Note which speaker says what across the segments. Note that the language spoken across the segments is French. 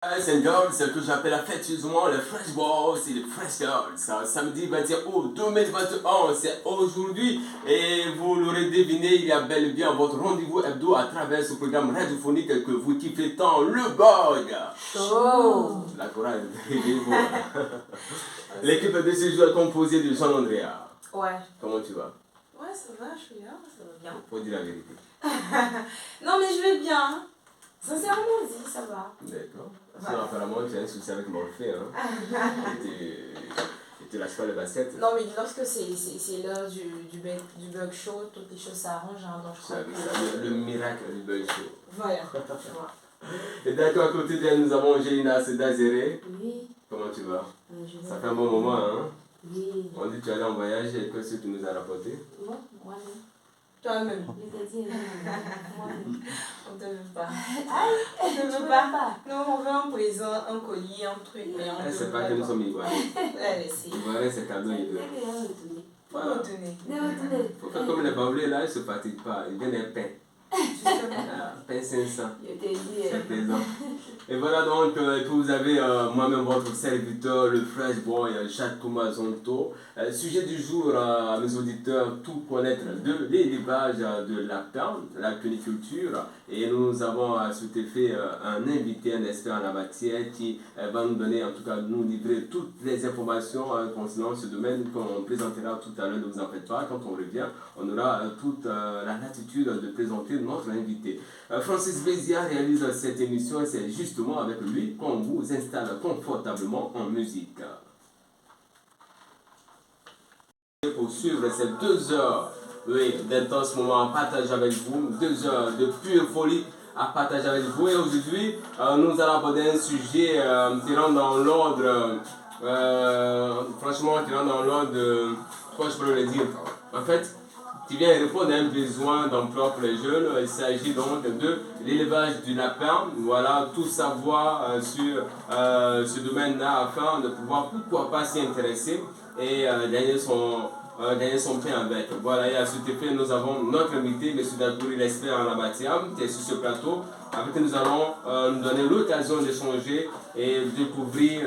Speaker 1: and girls, que j'appelle affectueusement les Fresh Boys et les Fresh Girls. Samedi 21 août 2021, c'est aujourd'hui. Et vous l'aurez deviné, il y a bel et bien votre rendez-vous hebdo à travers ce programme radiophonique que vous kiffez tant, le Bug.
Speaker 2: Oh.
Speaker 1: La chorale est L'équipe de ce jour est composée de Jean-Andrea.
Speaker 2: Ouais.
Speaker 1: Comment tu vas?
Speaker 2: Ouais, ça va, je suis là, ça va bien.
Speaker 1: Faut dire la vérité.
Speaker 2: Non, mais je vais bien. Sincèrement dit, ça va.
Speaker 1: D'accord. Sinon, apparemment, tu as un souci avec Morphée, hein? Et tu lâches pas le basket.
Speaker 2: Non, mais lorsque c'est l'heure du bug show, toutes les choses s'arrangent, hein, donc je crois que...
Speaker 1: Le miracle du bug show.
Speaker 2: Voilà, tu vois.
Speaker 1: Et d'accord, à côté d'elle, nous avons Angelina Sedazéré.
Speaker 3: Oui.
Speaker 1: Comment tu vas? Ça fait
Speaker 3: vais
Speaker 1: un bon moment, hein?
Speaker 3: Oui.
Speaker 1: On dit que tu es allé en voyage et que ce que tu nous as rapporté.
Speaker 3: Bon, moi-même.
Speaker 2: Toi-même.
Speaker 3: Je t'ai dit, moi-même.
Speaker 2: On te veut pas.
Speaker 3: On
Speaker 2: ne veut pas. Nous, on veut un présent, un collier, un truc, mais on te veut
Speaker 1: C'est pas que nous sommes Ivoiriens.
Speaker 2: Allez, c'est...
Speaker 1: Ivoiriens, c'est cadeau.
Speaker 2: Faut retourner.
Speaker 1: Faut faire comme les Baoulés, là, ils ne se fatiguent pas. Ils viennent un pain. Pain 500.
Speaker 3: Je t'ai dit.
Speaker 1: C'est plaisant. Et voilà donc que vous avez moi-même votre serviteur, le Fresh Boy, Jacques Thomas Zonto. Sujet du jour à mes auditeurs, tout connaître de l'élevage de lapins, la cuniculture. Et nous avons à cet effet un invité, un expert en la matière qui va nous donner, en tout cas nous livrer toutes les informations concernant ce domaine qu'on présentera tout à l'heure, ne vous en faites pas. Quand on revient, on aura toute la latitude de présenter notre invité. Francis Bézia réalise cette émission et c'est justement avec lui qu'on vous installe confortablement en musique. Pour suivre ces 2 heures d'intense moment à partager avec vous, 2 heures de pure folie à partager avec vous. Et aujourd'hui, nous allons aborder un sujet qui rentre dans l'ordre, franchement, qui rentre dans l'ordre, comment je peux le dire, en fait, qui vient répondre à un besoin d'emploi pour les jeunes. Il s'agit donc de l'élevage du lapin. Voilà, tout savoir sur ce domaine-là afin de pouvoir, pourquoi pas, s'y intéresser et gagner son pain avec. Voilà, et à cet effet, nous avons notre invité, M. Dakouri, l'expert en la matière, qui est sur ce plateau, avec qui nous allons nous donner l'occasion d'échanger et de découvrir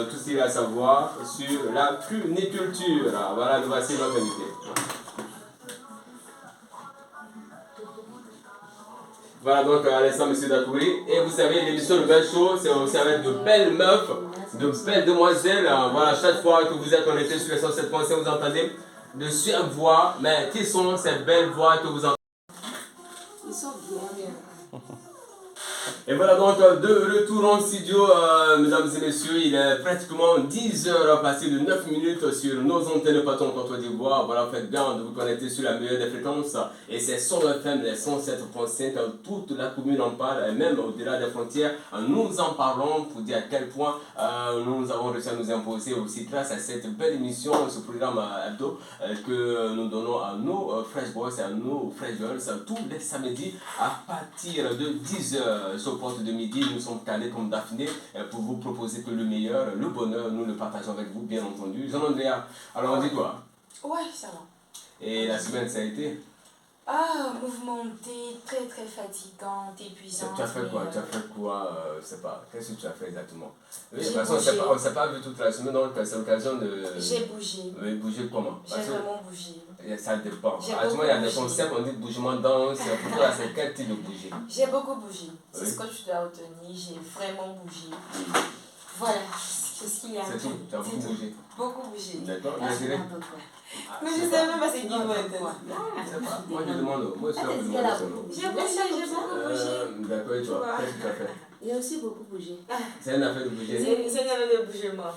Speaker 1: tout ce qu'il y a à savoir sur la cuniculture. Voilà, nous voici notre invité. Voilà donc à l'instant M. Dakouri. Et vous savez, l'émission de Belle Show, c'est aussi avec de belles meufs, de belles demoiselles. Voilà, chaque fois que vous êtes connecté sur les 107.5, vous entendez de suaves voix. Mais qui sont ces belles voix que vous entendez?
Speaker 3: Ils sont bien.
Speaker 1: Et voilà donc de retour en studio, mesdames et messieurs, il est pratiquement 10 heures passées de 9 minutes sur nos antennes Patron Côte d'Ivoire. Voilà, faites bien de vous connecter sur la meilleure des fréquences. Et c'est son FM, les 107.5, toute la commune en parle, et même au-delà des frontières, nous en parlons pour dire à quel point nous avons réussi à nous imposer aussi grâce à cette belle émission, ce programme hebdo que nous donnons à nos Fresh Boys et à nos Fresh Girls tous les samedis à partir de 10 heures. Sur porte de midi, nous sommes calés comme Daphné pour vous proposer que le meilleur, le bonheur, nous le partageons avec vous, bien entendu. Jean-Andrea, alors on dit quoi?
Speaker 2: Ouais, ça va.
Speaker 1: Et la semaine, ça a été?
Speaker 2: Ah, mouvementé, très très fatigante, épuisante.
Speaker 1: Tu as fait quoi? Tu as fait quoi? Je sais pas. Qu'est-ce que tu as fait exactement? Oui, de
Speaker 2: J'ai
Speaker 1: toute façon,
Speaker 2: bougé.
Speaker 1: on ne s'est pas vu toute la semaine, donc c'est l'occasion de...
Speaker 2: J'ai bougé.
Speaker 1: Oui, bouger comment?
Speaker 2: J'ai vraiment bougé.
Speaker 1: Ça dépend.
Speaker 2: J'ai
Speaker 1: À ce moment, il y a des
Speaker 2: beaucoup bougé.
Speaker 1: concepts, on dit bougement danse. Pour toi, c'est quel type de bouger?
Speaker 2: J'ai beaucoup bougé. C'est
Speaker 1: Oui.
Speaker 2: ce que tu dois retenir. J'ai vraiment bougé. Voilà, c'est ce qu'il y a.
Speaker 1: C'est tout, tu as beaucoup bougé.
Speaker 2: Beaucoup bougé.
Speaker 1: D'accord?
Speaker 3: Ah,
Speaker 1: Je dirais-
Speaker 2: Mais je sais même pas c'est qui va être.
Speaker 1: Je sais pas. Moi, je demande. Moi, je suis
Speaker 3: Est-ce
Speaker 1: en
Speaker 3: qu'elle a
Speaker 1: demande.
Speaker 3: beaucoup bougé?
Speaker 2: J'ai beaucoup bougé.
Speaker 1: D'accord, et toi? Qu'est-ce que tu as fait?
Speaker 3: Il a aussi beaucoup bougé.
Speaker 1: C'est une affaire de bouger.
Speaker 2: C'est une année de bouger, moi.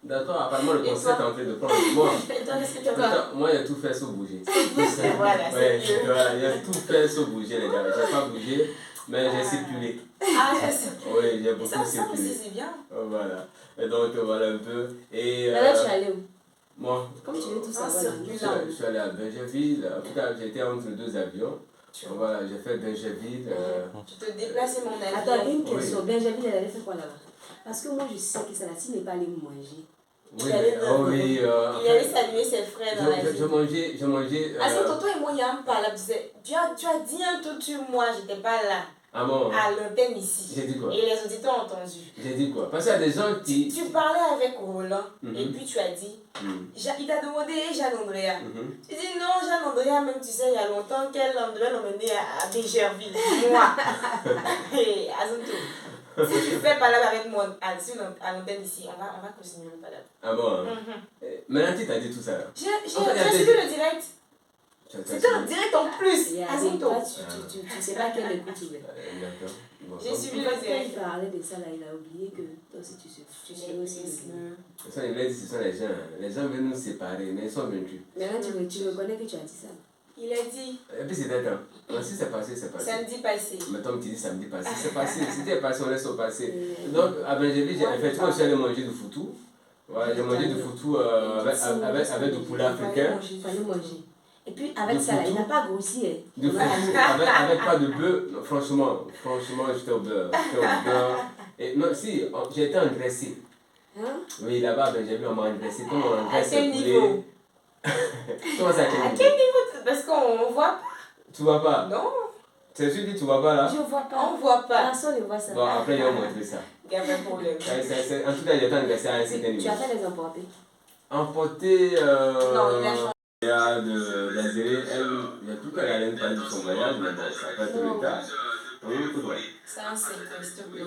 Speaker 1: D'accord, apparemment, le
Speaker 2: Et
Speaker 1: concept est
Speaker 2: toi?
Speaker 1: en train de prendre. Moi,
Speaker 3: Et toi, qu'est-ce que tu as fait?
Speaker 1: moi, il y a tout fait sauf bouger.
Speaker 2: Voilà,
Speaker 1: Ouais,
Speaker 2: c'est mieux.
Speaker 1: voilà, il y a tout fait sauf bouger, les gars. J'ai pas bougé, mais j'ai circulé.
Speaker 2: Ah, je sais.
Speaker 1: Oui, j'ai beaucoup
Speaker 2: Ça aussi,
Speaker 1: circulé.
Speaker 2: c'est bien.
Speaker 1: Voilà. Et donc, voilà un peu. Et
Speaker 3: Mais là, tu es allé où?
Speaker 1: moi,
Speaker 3: Comme tu veux tout
Speaker 2: Ah,
Speaker 3: savoir.
Speaker 2: circulant.
Speaker 1: je suis allé à Benjerville. En tout cas, j'étais entre 2 avions. Voilà, j'ai fait Benjerville.
Speaker 2: Tu te déplaces, mon ami.
Speaker 3: Attends, une question. Benjamin, elle avait fait quoi là-bas? Parce que moi, je sais que Salatine n'est pas allée manger.
Speaker 1: Oui,
Speaker 2: Il allait
Speaker 1: oh oui.
Speaker 2: Il allait saluer ses frères dans la
Speaker 1: Je
Speaker 2: vie.
Speaker 1: mangeais.
Speaker 2: Parce que tonton et moi, il y a un pas là. Tu as dit un truc sur moi, j'étais pas là.
Speaker 1: Ah bon?
Speaker 2: À l'antenne ici.
Speaker 1: J'ai dit quoi?
Speaker 2: Et les auditeurs ont entendu.
Speaker 1: J'ai dit quoi? Parce qu'il y a des gens qui...
Speaker 2: Tu parlais avec Roland et
Speaker 1: Mhm.
Speaker 2: puis tu as dit,
Speaker 1: Mhm.
Speaker 2: il t'a demandé Jeanne-Andrea.
Speaker 1: Mhm.
Speaker 2: Tu dis non, Jeanne-Andrea, même tu sais, il y a longtemps qu'elle devait l'emmener à Bégerville. Moi. Et Azonto. Si tu fais palabre avec moi à l'antenne ici, on va continuer le palabre.
Speaker 1: Ah bon? Hein?
Speaker 2: Mhm.
Speaker 1: Maintenant, tu t'as dit tout ça. Là.
Speaker 2: J'ai
Speaker 1: En fait, il y a des-
Speaker 2: suivi le direct.
Speaker 1: Tu as
Speaker 2: C'était un
Speaker 1: suivi.
Speaker 2: direct en plus.
Speaker 3: Il y a des
Speaker 2: Azonto.
Speaker 3: fois, tu sais pas quelle écoute il est.
Speaker 1: D'accord. Bon.
Speaker 2: J'ai suivi
Speaker 3: En
Speaker 2: le
Speaker 3: fait, quand il
Speaker 2: direct.
Speaker 3: parlait de ça, là, il a oublié que toi aussi tu sais aussi le...
Speaker 1: Ce sont les gens. Les gens veulent nous séparer, mais ils sont vaincus.
Speaker 3: Maintenant, tu reconnais que tu as dit ça.
Speaker 2: Il a dit
Speaker 1: Et puis c'était quand? Si c'est passé, c'est passé.
Speaker 2: samedi passé.
Speaker 1: Mettons que tu dis samedi passé, c'est passé. Si c'est passé, on laisse au passé.
Speaker 3: Euh,
Speaker 1: Donc, à Benjamin, effectivement, je suis allé manger du foutou. Ouais, j'ai mangé du foutou avec du poulet africain.
Speaker 3: Il fallait manger. Et puis avec ça, là, il n'a pas grossi. Hein.
Speaker 1: Du foutou avec pas de bœuf. Non, franchement, j'étais au beurre. Et non, si, j'ai été engraissé.
Speaker 3: Hein?
Speaker 1: Oui, là-bas, à Benjamin, on m'a engraissé. Comme on
Speaker 2: À
Speaker 1: engraisse
Speaker 2: quel
Speaker 1: le poulet.
Speaker 2: niveau?
Speaker 1: Comment ça, à
Speaker 2: À
Speaker 1: quel
Speaker 2: quel
Speaker 1: niveau?
Speaker 2: niveau? Parce qu'on voit
Speaker 1: Tu vois
Speaker 2: pas.
Speaker 1: pas?
Speaker 2: Non,
Speaker 1: C'est sûr que tu vois pas là?
Speaker 3: Je vois pas.
Speaker 2: on voit pas.
Speaker 3: Personne ne voit ça.
Speaker 1: Bon, après, ils vont montrer ça.
Speaker 2: Il y a pas de problème.
Speaker 1: En tout cas, j'ai été engraissé à un certain
Speaker 3: Tu
Speaker 1: niveau.
Speaker 3: as fait les emporter.
Speaker 1: Emporté.
Speaker 2: Non, il a changé.
Speaker 1: D'Azéré, il y a tout qu'elle allait me parler de son voyage, mais bon, ça n'a pas été le cas.
Speaker 2: C'est un secret, s'il te plaît.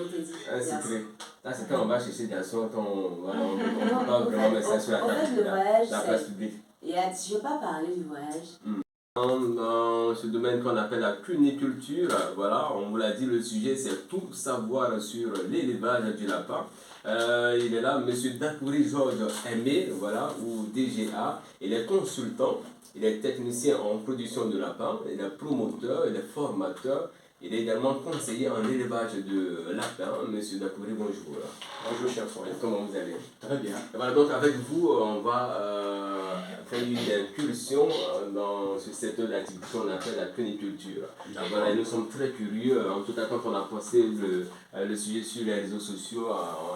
Speaker 1: Un secret. Là, c'est quand on va chercher des sons, voilà, on ne peut
Speaker 3: Non,
Speaker 1: pas
Speaker 3: en
Speaker 1: vraiment
Speaker 3: fait,
Speaker 1: mettre ça sur la
Speaker 3: en
Speaker 1: table,
Speaker 3: fait, le voyage,
Speaker 1: la place publique.
Speaker 3: Je ne veux pas parler du voyage.
Speaker 1: Dans ce domaine qu'on appelle la cuniculture, voilà, on vous l'a dit, le sujet c'est tout savoir sur l'élevage du lapin. Il est là, M. Dakouri Georges Aimé, voilà, ou DGA. Il est consultant, il est technicien en production de lapins, il est promoteur, il est formateur. Il est également conseiller en élevage de lapins. Monsieur Dakouri, bonjour.
Speaker 4: Bonjour, cher frère.
Speaker 1: Comment vous allez?
Speaker 4: Très bien.
Speaker 1: Et voilà, donc avec vous, on va faire une incursion dans ce secteur d'activité qu'on appelle la cuniculture. Voilà, et nous sommes très curieux. En tout cas, quand on a posté le sujet sur les réseaux sociaux,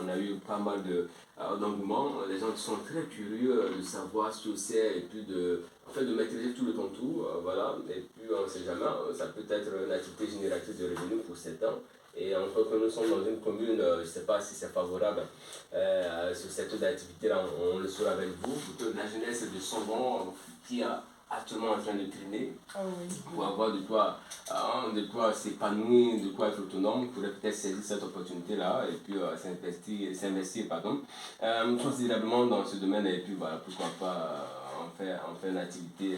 Speaker 1: on a eu pas mal d'engouement. Les gens sont très curieux de savoir ce que c'est et puis de maîtriser tout le contour. Voilà, et puis on ne sait jamais, ça peut être une activité génératrice de revenus pour certains. Et en tant que nous sommes dans une commune, je ne sais pas si c'est favorable à ce secteur d'activité-là, on le saura avec vous. Plutôt la jeunesse de Sombon qui est actuellement en train de traîner pour avoir de quoi s'épanouir, de quoi être autonome, pourrait peut-être saisir cette opportunité-là et puis s'investir considérablement dans ce domaine et puis voilà, pourquoi pas en faire une activité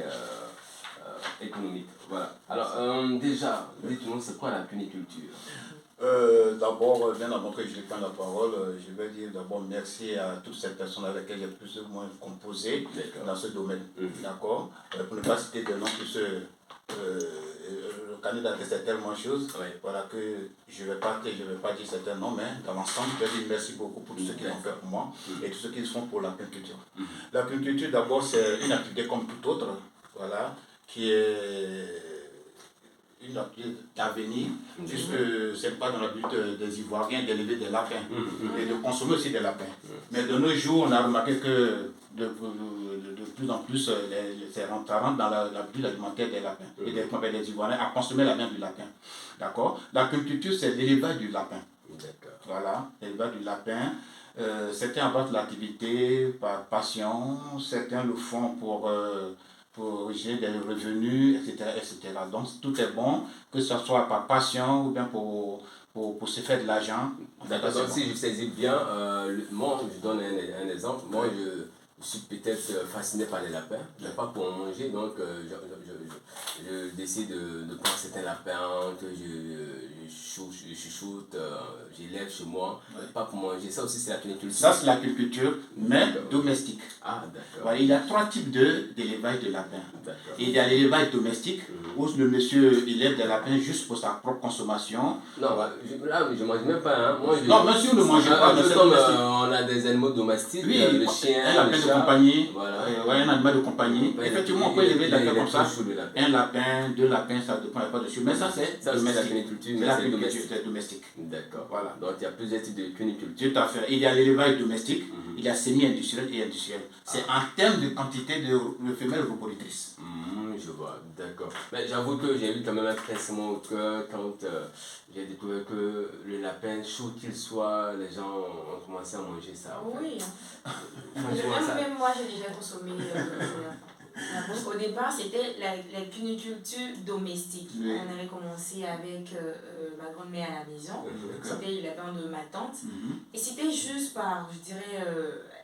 Speaker 1: économique. Voilà. Alors déjà, dites-nous, c'est quoi la cuniculture?
Speaker 4: D'abord, bien avant que je prenne la parole, je vais dire d'abord merci à toutes ces personnes avec lesquelles j'ai plus ou moins composé dans ce domaine. D'accord. Pour ne pas citer des noms, le candidat c'est tellement de choses, voilà, que je ne vais pas dire certains noms, mais dans l'ensemble, je vais dire merci beaucoup pour tout ce qu'ils ont fait pour moi et tout ce qu'ils font pour la culture. La culture, d'abord, c'est une activité comme toute autre, voilà, qui est une activité d'avenir, puisque ce n'est pas dans le but des Ivoiriens d'élever des lapins et de consommer aussi des lapins. Mais de nos jours, on a remarqué que de plus en plus, ça rentre dans l'habitude alimentaire des lapins et des Ivoiriens à consommer la viande du lapin. D'accord. La culture, c'est l'élevage du lapin. Voilà, l'élevage du lapin. Certains abattent l'activité par passion, certains le font pour générer des revenus, etc., etc. Donc tout est bon, que ce soit par passion ou bien pour se faire de l'argent.
Speaker 1: D'accord, donc si je saisis bien, moi je donne un exemple, moi je suis peut-être fasciné par les lapins, mais pas pour en manger, donc je décide de prendre certains lapins que je chuchote, j'élève chez moi, pas pour manger, ça aussi c'est la cuniculture.
Speaker 4: Ça c'est la culture, mais domestique.
Speaker 1: Ah d'accord.
Speaker 4: Voilà, il y a trois types d'élevage de lapins. Il y a l'élevage domestique, où le monsieur élève des lapins juste pour sa propre consommation.
Speaker 1: Non, là je ne mange même pas, hein. Moi,
Speaker 4: non, monsieur ne mange pas, mais c'est
Speaker 1: comme
Speaker 4: domestique.
Speaker 1: on a des animaux domestiques,
Speaker 4: Oui,
Speaker 1: le chien,
Speaker 4: un lapin
Speaker 1: le
Speaker 4: de
Speaker 1: chat,
Speaker 4: compagnie,
Speaker 1: voilà.
Speaker 4: Un animal de compagnie. Effectivement, on peut élever des lapins comme ça.
Speaker 1: Lapin.
Speaker 4: Un lapin, deux lapins, ça dépend pas dessus. Mais ça, c'est
Speaker 1: domestique.
Speaker 4: C'est domestique.
Speaker 1: D'accord.
Speaker 4: Voilà.
Speaker 1: Donc il y a plusieurs types de cuniculture.
Speaker 4: Tout à fait. Il y a l'élevage domestique, il y a semi-industriel et industriel. C'est en termes de quantité de femelles reproductrices.
Speaker 1: Je vois. vois, d'accord. Mais j'avoue que j'ai eu quand même un pincement au cœur quand j'ai découvert que le lapin, chaud qu'il soit, les gens ont commencé à manger ça. En fait.
Speaker 2: Oui.
Speaker 1: Franchement, ça.
Speaker 2: Même moi, j'ai déjà consommé au départ, c'était la cuniculture domestique.
Speaker 4: Oui.
Speaker 2: On avait commencé avec ma grand-mère à la maison.
Speaker 1: D'accord.
Speaker 2: C'était le lapin de ma tante.
Speaker 4: Mhm.
Speaker 2: Et c'était juste par, je dirais,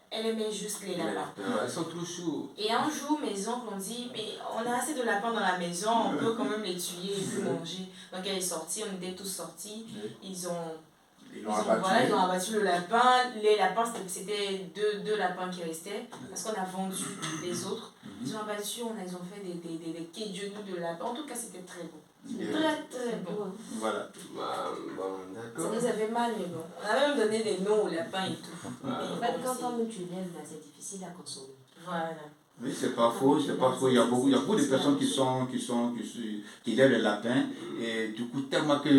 Speaker 2: elle aimait juste les
Speaker 1: Les
Speaker 2: lapins.
Speaker 1: lapins, ils sont trop chauds.
Speaker 2: Et un jour, mes oncles ont dit, mais on a assez de lapins dans la maison, on peut quand même les tuer et puis manger. Donc elle est sortie, on était tous sortis. Ils ont abattu le lapin. Les lapins, c'était deux lapins qui restaient parce qu'on a vendu les autres. Ils ont abattu, ils ont fait des quais de genoux de lapin. En tout cas, c'était très bon. Très bon.
Speaker 4: Voilà.
Speaker 1: Bon,
Speaker 2: Ça
Speaker 1: d'accord.
Speaker 2: nous avait mal, mais bon. On a même donné des noms aux lapins et tout.
Speaker 3: En fait, quand tu lèves, là, c'est difficile à consommer.
Speaker 2: Voilà.
Speaker 4: Oui, c'est pas faux, c'est pas faux. Il y a beaucoup de personnes qui lèvent les lapins et du coup, tellement que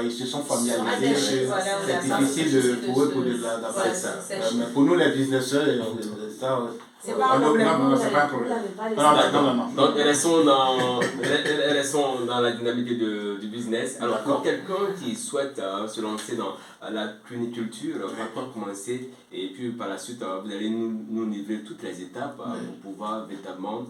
Speaker 4: ils se sont familiarisés, c'est difficile pour eux d'avoir ça. Mais pour nous, les businesseurs, ça,
Speaker 2: c'est pas un problème.
Speaker 4: Non, c'est pas un problème. Non.
Speaker 1: Donc, restons dans la dynamique du business. Alors, pour quelqu'un qui souhaite se lancer dans la cuniculture, on va pas commencer et puis par la suite, vous allez nous livrer toutes les étapes pour pouvoir véritablement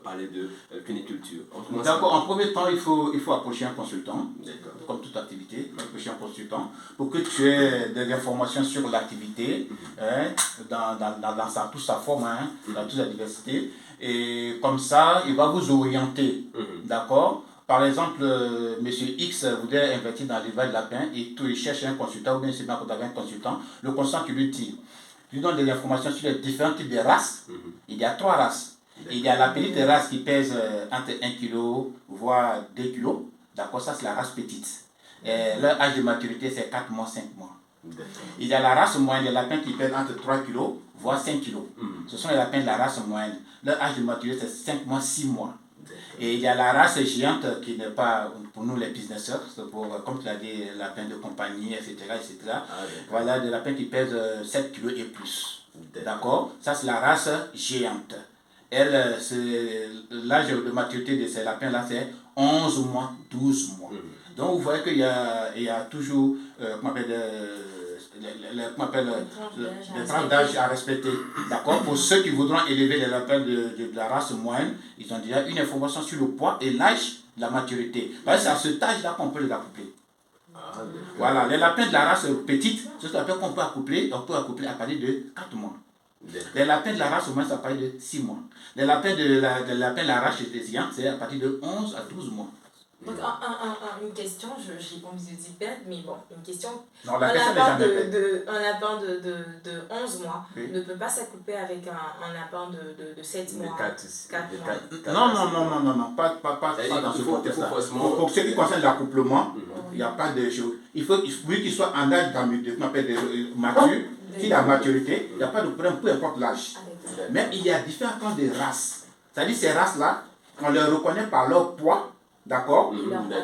Speaker 1: parler de cuniculture.
Speaker 4: D'accord, en premier temps, il faut approcher un consultant,
Speaker 1: D'accord.
Speaker 4: comme toute activité, approcher un consultant pour que tu aies des informations sur l'activité dans toute sa forme, dans toute sa diversité. Et comme ça, il va vous orienter. D'accord? Par exemple, monsieur X voudrait investir dans l'élevage de lapins et il cherche un consultant ou bien c'est bien qu'on avait un consultant. Le consultant qui lui dit, lui donne des informations sur les différents types de races. Il y a 3 races. Il y a la petite race qui pèse entre 1 kg voire 2 kg. D'accord, ça c'est la race petite. Leur âge de maturité c'est 4 mois, 5 mois. Il y a la race moyenne, les lapins qui pèsent entre 3 kg voire 5 kg. Ce sont les lapins de la race moyenne. Leur âge de maturité c'est 5 mois, 6 mois. Et il y a la race géante qui n'est pas pour nous les businesseurs, c'est pour, comme tu l'as dit, lapins de compagnie, etc. Voilà, des lapins qui pèsent 7 kg et plus. D'accord? Ça c'est la race géante. Elle, l'âge de maturité de ces lapins-là, c'est 11 mois, 12 mois. Donc vous voyez qu'il y a toujours les tranches d'âge à respecter. D'accord? Pour ceux qui voudront élever les lapins de la race moyenne, ils ont déjà une information sur le poids et l'âge de la maturité. Parce que c'est à cet âge-là qu'on peut les accoupler. Voilà, les lapins de la race petite, ce sont les lapins qu'on peut accoupler à partir de 4 mois. Les lapins de la race moyenne, c'est à partir de 6 mois. Les lapins de la race géante, c'est à partir de 11 à 12 mois.
Speaker 2: Donc, une question, je n'ai pas envie de dire perdre, mais bon, une question.
Speaker 4: Non, la question n'est jamais
Speaker 2: un lapin de 11 mois ne peut pas s'accoupler avec un lapin de 7 mois. 4 mois.
Speaker 4: Non, pas dans ce contexte-là. Pour ce qui concerne l'accouplement, il n'y a pas de chose. Il faut qu'il soit en âge mature, s'il a maturité, il n'y a pas de problème, peu importe l'âge. Mais il y a différents types de races. C'est-à-dire ces races-là, on les reconnaît par leur poids. D'accord?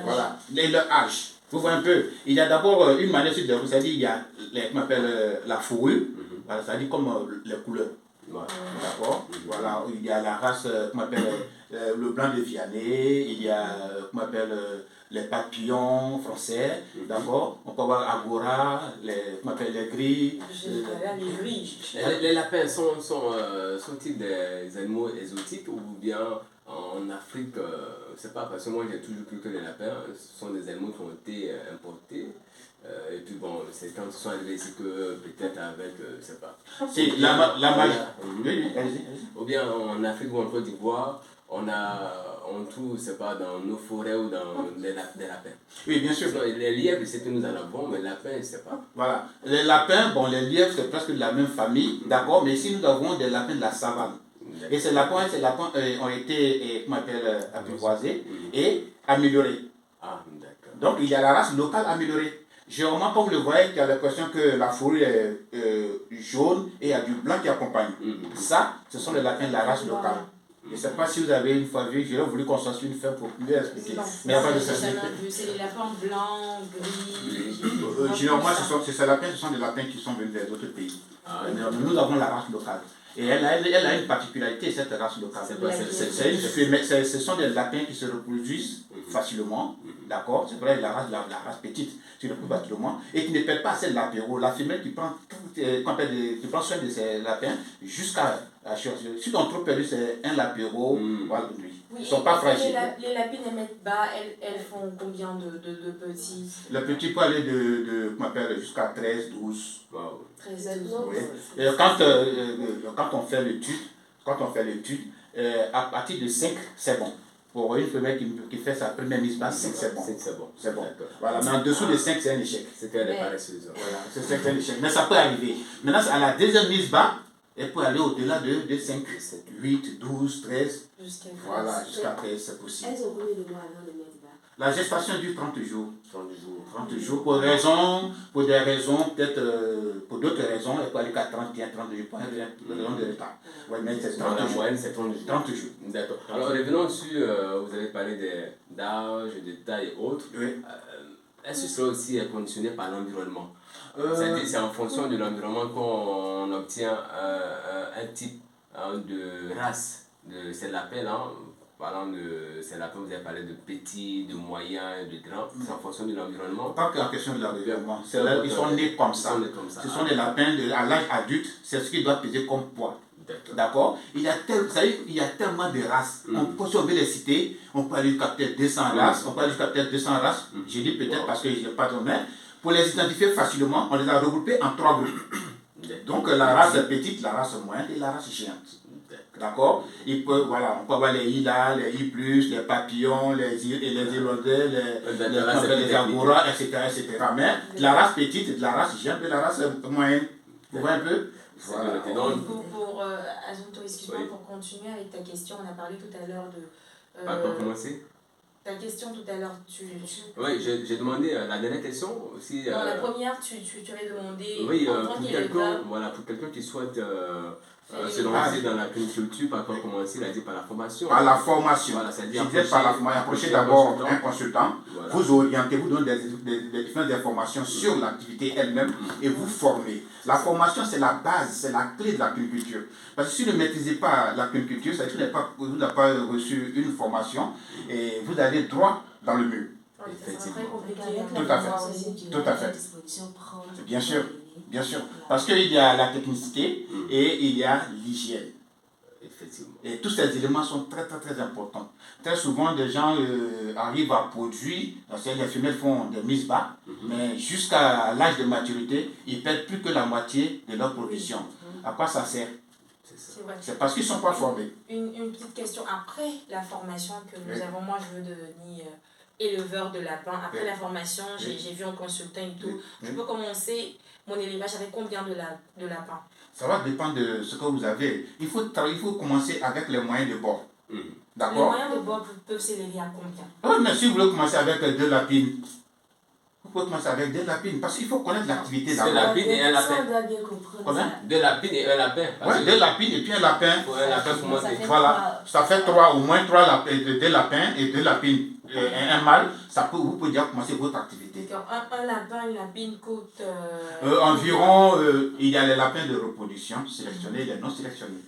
Speaker 4: Voilà. Et leur âge. Vous voyez un peu. Il y a d'abord une manière de dire, c'est-à-dire il y a la fourrure, voilà, c'est-à-dire comme les couleurs. D'accord? Voilà. Il y a la race qu'on appelle le blanc de Vianney, il y a les papillons français, d'accord? On peut avoir Agora, les gris.
Speaker 1: Les lapins sont-ils des animaux exotiques ou bien en Afrique, je sais pas, parce que moi j'ai toujours cru que les lapins sont des animaux qui ont été importés. Et puis bon, c'est quand ils sont arrivés ici que peut-être avec, je sais pas.
Speaker 4: C'est la magie. Allez-y.
Speaker 1: Ou bien en Afrique ou en Côte d'Ivoire, on trouve, c'est pas, dans nos forêts ou dans des lapins.
Speaker 4: Oui, bien sûr.
Speaker 1: Sinon, les lièvres, c'est que nous en avons, mais les lapins, je sais pas.
Speaker 4: Voilà. Les lapins, bon, les lièvres, c'est presque de la même famille, d'accord, mais ici nous avons des lapins de la savane. Et ces lapins ont été apprivoisés et améliorés.
Speaker 1: Ah, d'accord.
Speaker 4: Donc il y a la race locale améliorée. Généralement, comme vous le voyez, il y a l'impression que la fourrure est jaune et il y a du blanc qui accompagne. Ça, ce sont les lapins de la race locale. Je ne sais pas si vous avez une fois vu, j'aurais voulu qu'on soit sur une ferme pour mieux expliquer. Mais il n'y a pas de souci.
Speaker 2: C'est les lapins blancs, gris.
Speaker 4: Généralement, ces lapins, ce sont des lapins qui sont venus des autres pays. Nous avons la race locale. Et elle a une particularité, cette race locale. Ce sont des lapins qui se reproduisent facilement, d'accord? C'est vrai, la race petite se reproduit facilement et qui ne perd pas assez lapéro. La femelle qui prend, qui prend soin de ses lapins jusqu'à la chose. Si on trouve perdu, c'est un lapéro, voilà, lui.
Speaker 3: Oui,
Speaker 4: Ils ne sont pas fragiles.
Speaker 3: Les lapines, elles mettent bas, elles font combien de petits?
Speaker 4: Le petit peut aller jusqu'à 13, 12.
Speaker 1: Wow.
Speaker 3: 13, 12.
Speaker 4: Oui. Et quand on fait l'étude, à partir de 5, c'est bon. Pour une femelle qui fait sa première mise basse, 5, c'est bon. C'est bon. Voilà. Mais en dessous de 5, c'est un échec.
Speaker 1: C'est qu'elle est paresseuse.
Speaker 4: Voilà, c'est un échec. Mais ça peut arriver. Maintenant, à la deuxième mise bas, elle peut aller au-delà de 5, 8, 12, 13. Voilà, jusqu'à 13, c'est possible.
Speaker 3: Elles ont combien de mois avant de mettre bas?
Speaker 4: La gestation dure 30 jours. 30 jours. Pour des raisons, peut-être pour d'autres raisons, elle peut aller qu'à 31, 32 jours. Pour une raison de retard. Ouais, mais c'est 30 jours.
Speaker 1: La moyenne, c'est 30 jours.
Speaker 4: 30 jours.
Speaker 1: D'accord. Alors, revenons sur, vous avez parlé d'âge, de taille et autres.
Speaker 4: Oui.
Speaker 1: Est-ce que cela aussi est conditionné par l'environnement? C'est-à-dire c'est en fonction de l'environnement qu'on obtient un type de race de ces lapins-là. Parlant de ces lapins, vous avez parlé de petits, de moyens, de grands. C'est en fonction de l'environnement.
Speaker 4: Pas qu'en question de l'environnement. Ils sont nés comme ça. Ce sont des lapins à l'âge adulte. C'est ce qu'ils doivent peser comme poids. D'accord? Il y a tellement de races. On peut sauver les cités. On peut aller jusqu'à peut-être 200 races. On peut aller jusqu'à peut-être 200 races. Je dis peut-être parce que je n'ai pas de main. Pour les identifier facilement, on les a regroupés en 3 groupes. Donc la race petite, la race moyenne et la race géante. D'accord? On peut avoir les Ila, les I+, les papillons, les Irlandais, les Angora, etc. Mais la race petite et de la race géante et la race moyenne. Vous voyez un peu?
Speaker 1: Voilà.
Speaker 3: Pour Azonto, excuse-moi, pour continuer avec ta question, on a parlé tout à l'heure de...
Speaker 1: Pour commencer?
Speaker 3: Ta question tout à l'heure,
Speaker 1: Oui, j'ai demandé la dernière question aussi.
Speaker 3: Non, la première, tu avais demandé...
Speaker 1: Oui, pour quelqu'un qui souhaite se lancer dans la culture, par quoi commencer, il a dit par la formation.
Speaker 4: Par la formation.
Speaker 1: Voilà, c'est-à-dire
Speaker 4: approchez d'abord un consultant, voilà. Vous orientez, vous donnez des différentes informations sur l'activité elle-même et vous formez. La formation, c'est la base, c'est la clé de la culture. Parce que si vous ne maîtrisez pas la culture, c'est-à-dire que vous n'avez pas reçu une formation et vous allez droit dans le mur.
Speaker 3: Effectivement.
Speaker 4: Tout à fait. Tout à fait. Bien sûr. Bien sûr. Parce qu'il y a la technicité et il y a l'hygiène.
Speaker 1: Effectivement.
Speaker 4: Et tous ces éléments sont très très très importants. Très souvent, des gens arrivent à produire, parce que les femelles font des mises bas, mais jusqu'à l'âge de maturité, ils perdent plus que la moitié de leur production. À quoi ça sert? C'est parce qu'ils ne sont pas formés.
Speaker 3: Une petite question. Après la formation que nous avons, moi je veux devenir éleveur de lapins. Après la formation, j'ai vu un consultant et tout. Je peux commencer mon élevage avec combien de lapins? Ça
Speaker 4: va dépendre de ce que vous avez. Il faut commencer avec les moyens de bord. D'accord?
Speaker 3: Les moyens de bord peuvent s'élever à combien?
Speaker 4: Oui, mais si vous voulez commencer avec 2 lapines, vous pouvez commencer avec 2 lapines. Parce qu'il faut connaître l'activité d'abord.
Speaker 1: 2 lapines et un lapin.
Speaker 4: Combien?
Speaker 1: 2 lapines et un lapin.
Speaker 4: Oui, 2 lapines et puis un lapin.
Speaker 1: Un lapin pour monter.
Speaker 4: Voilà. Ça fait 3, au moins 3 lapins, 2 lapins et 2 lapines. Un mâle, vous pouvez déjà commencer votre activité.
Speaker 3: Un lapin, une lapine coûte...
Speaker 4: environ, il y a les lapins de reproduction sélectionnés et les non sélectionnés.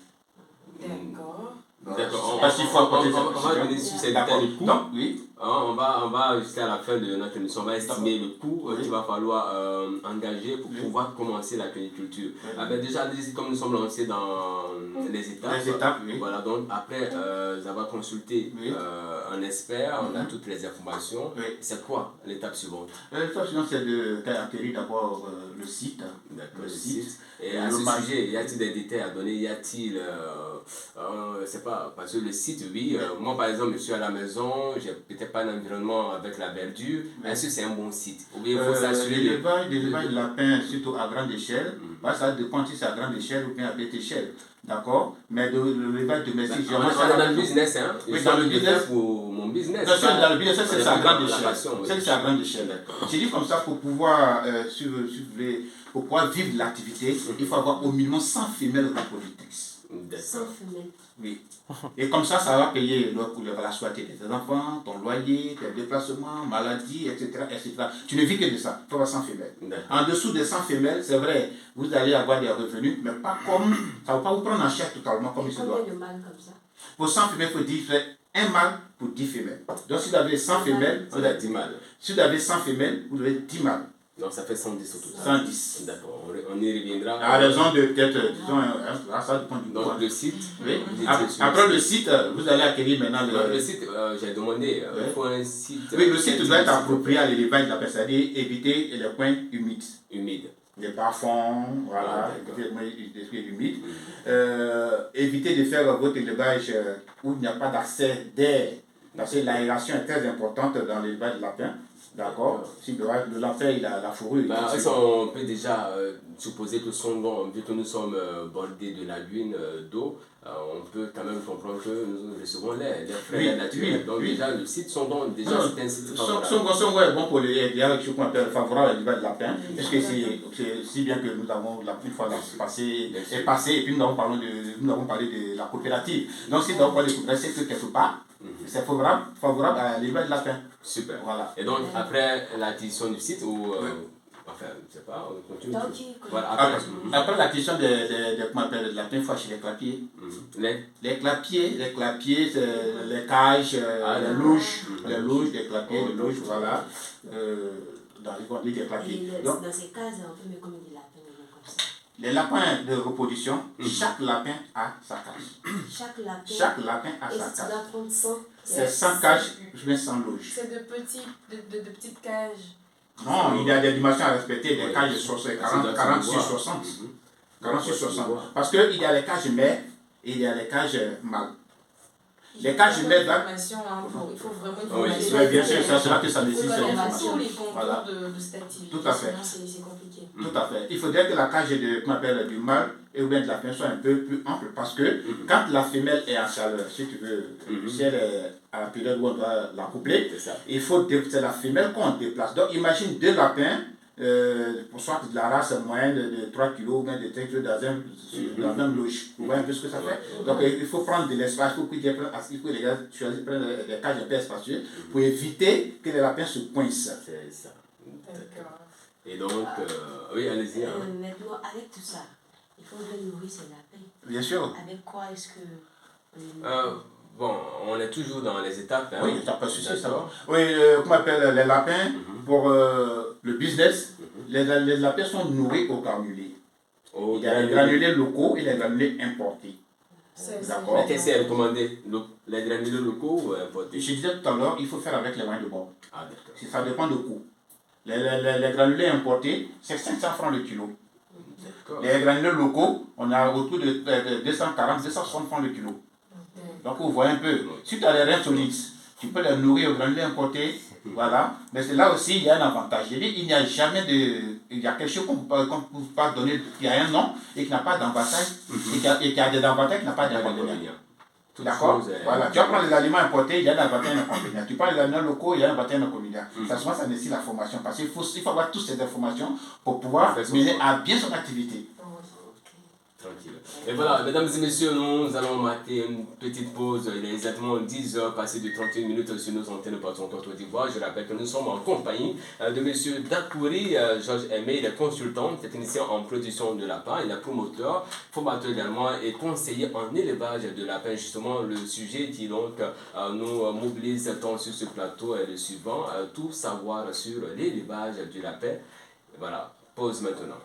Speaker 3: D'accord.
Speaker 1: D'accord.
Speaker 4: Parce qu'il faut apporter
Speaker 1: on va donner sur ces détails de coût.
Speaker 4: Donc, oui.
Speaker 1: On va jusqu'à la fin de notre émission, on va estimer le coût qu'il va falloir engager pour pouvoir commencer la culture. Déjà, comme nous sommes lancés dans les étapes, voilà, donc après avoir consulté un expert, on a toutes les informations. C'est quoi l'étape suivante?
Speaker 4: L'étape suivante, c'est d'acquérir d'abord le site.
Speaker 1: Le site. Et à ce sujet, y a-t-il des détails à donner? Y a-t-il, c'est pas, parce que le site, oui, moi par exemple, je suis à la maison, j'ai peut-être pas un environnement avec la verdure, est-ce que c'est un bon site? Ou bien il faut s'assurer
Speaker 4: l'élevage de lapins, surtout à grande échelle, ça dépend si c'est à grande échelle ou bien à petite échelle. D'accord? Mais l'élevage domestique,
Speaker 1: on est dans le business, hein?
Speaker 4: Oui, dans le business.
Speaker 1: Pour mon business.
Speaker 4: Dans le business, c'est à grande échelle. C'est à grande échelle. Je dis comme ça, pour pouvoir, pour pouvoir vivre l'activité, il faut avoir au minimum 100 femelles reproductrices.
Speaker 5: sans femelle.
Speaker 4: Oui. Et comme ça va payer la scolarité de tes enfants, ton loyer, tes déplacements, maladies, etc., etc. Tu ne vis que de ça. Il faut avoir 100 femelles. En dessous des 100 femelles, c'est vrai, vous allez avoir des revenus, mais pas comme. Ça ne va pas vous prendre en charge totalement comme il se doit.
Speaker 5: Combien de mâles comme ça?
Speaker 4: Pour 100 femelles, il faut dire un mâle pour 10 femelles. Donc si vous avez 100 femelles,
Speaker 1: vous avez 10 mâles.
Speaker 4: Si vous avez 100 femelles, vous avez 10 mâles.
Speaker 1: Donc ça fait 110 au total.
Speaker 4: 110.
Speaker 1: D'accord, on y reviendra.
Speaker 4: À raison de peut-être, disons, ça dépend du
Speaker 1: Donc le site.
Speaker 4: Oui. Après le site, vous allez acquérir maintenant
Speaker 1: le site, j'ai demandé, il faut un site.
Speaker 4: Oui, le site doit être approprié à l'élevage de la personne, c'est-à-dire éviter les coins humides. Les bas-fonds, voilà, éviter les coins humides. Éviter de faire votre élevage où il n'y a pas d'accès d'air. Parce que l'aération est très importante dans l'élevage de lapin. D'accord. Si le lapin il a la fourrure.
Speaker 1: On peut déjà supposer que vu que nous sommes bordés de la lune d'eau, on peut quand même comprendre que nous recevons les frais naturels. Donc déjà le site Sondon, déjà c'est un site favorable.
Speaker 4: Sondon est bon pour les choses qu'on appelle favorable à l'élevage de lapin. Parce que c'est si bien que nous avons la plus fois passé et puis nous avons parlé de la coopérative. Donc si nous avons parlé de coopérative, c'est que quelque part, c'est favorable à l'élevage de lapin.
Speaker 1: Super.
Speaker 4: Voilà.
Speaker 1: Et donc après l'acquisition du site ou enfin, je sais pas, on continue.
Speaker 4: Voilà, après l'acquisition de lapins, il faut acheter les clapiers. Les clapiers, les cages, les louches, les clapiers, les louches, voilà. Dans les conduits des clapiers.
Speaker 5: Dans ces cases, on peut mettre combien de lapins comme ça?
Speaker 4: Les lapins de reproduction, chaque lapin a sa cage.
Speaker 5: Chaque
Speaker 4: lapin a sa
Speaker 5: cage. Et si tu dois prendre 100?
Speaker 4: C'est 100 cages, je mets 100 louches.
Speaker 3: C'est de petites cages.
Speaker 4: Non, il y a des dimensions à respecter, des cages de 46-60. 46-60. Parce qu'il y a les cages mères et il y a les cages mâles. Les cages mères,
Speaker 3: il faut vraiment une formation.
Speaker 4: Oui, bien sûr, c'est là que ça nécessite
Speaker 3: une
Speaker 4: information.
Speaker 3: formation. Les contours de cette activité.
Speaker 4: Tout à fait.
Speaker 3: Sinon, c'est compliqué.
Speaker 4: Tout à fait. Il faudrait que la cage du mâle et ou bien de la femelle soit un peu plus ample parce que quand la femelle est en chaleur, si tu veux, si elle est à la période où on doit la coupler, c'est la femelle qu'on déplace. Donc imagine deux lapins, pour soit de la race moyenne de 3 kg ou bien de 5 kg dans la même louche. Vous voyez un peu ce que ça fait? Donc il faut prendre de l'espace, il faut que les gars choisissent prendre des cages un peu espaceuses pour éviter que les lapins se coincent.
Speaker 1: C'est ça. D'accord. Et donc, oui, allez-y.
Speaker 5: Maintenant, avec tout ça, il faudrait nourrir ces lapins.
Speaker 4: Bien sûr.
Speaker 5: Avec quoi est-ce que...
Speaker 1: Bon, on est toujours dans les étapes.
Speaker 4: Oui, tu n'as pas de souci, ça va. Oui, comment on appelle les lapins, pour le business, les lapins sont nourris aux granulés. Il y a les granulés locaux et les granulés importés.
Speaker 1: D'accord. Mais qu'est-ce qui est recommandé? Les granulés locaux ou importés?
Speaker 4: Je disais tout à l'heure, il faut faire avec les moyens de bord.
Speaker 1: Ah, d'accord.
Speaker 4: Ça dépend du coût. Les granulés importés, c'est 500 francs le kilo. Les granulés locaux, on a autour de 240-260 francs le kilo. Donc vous voyez un peu, si tu as les reins solides, tu peux les nourrir aux granulés importés, voilà. Mais c'est là aussi, il y a un avantage. Je dis, il n'y a jamais de... Il y a quelque chose qu'on ne peut pas donner, qui a un nom et qui n'a pas d'avantage, et qui a des avantages qui n'a pas d'inconvénients. D'accord. Voilà. Tu vas prendre les aliments importés, il y a un avantage et un inconvénient. Tu prends les aliments locaux, il y a un avantage et un inconvénient. Souvent, ça nécessite la formation. Parce qu'il faut avoir toutes ces informations pour pouvoir mener à bien son activité.
Speaker 1: Tranquille. Et voilà, mesdames et messieurs, nous allons mater une petite pause. Il est exactement 10 heures passées de 31 minutes sur nos antennes partout en Côte d'Ivoire. Je rappelle que nous sommes en compagnie de M. Dakouri Georges Aimé, il est consultant, technicien en production de lapin, il est promoteur, formateur également et conseiller en élevage de lapin. Justement, le sujet qui donc nous mobilise tant sur ce plateau est le suivant, tout savoir sur l'élevage du lapin. Voilà, pause maintenant.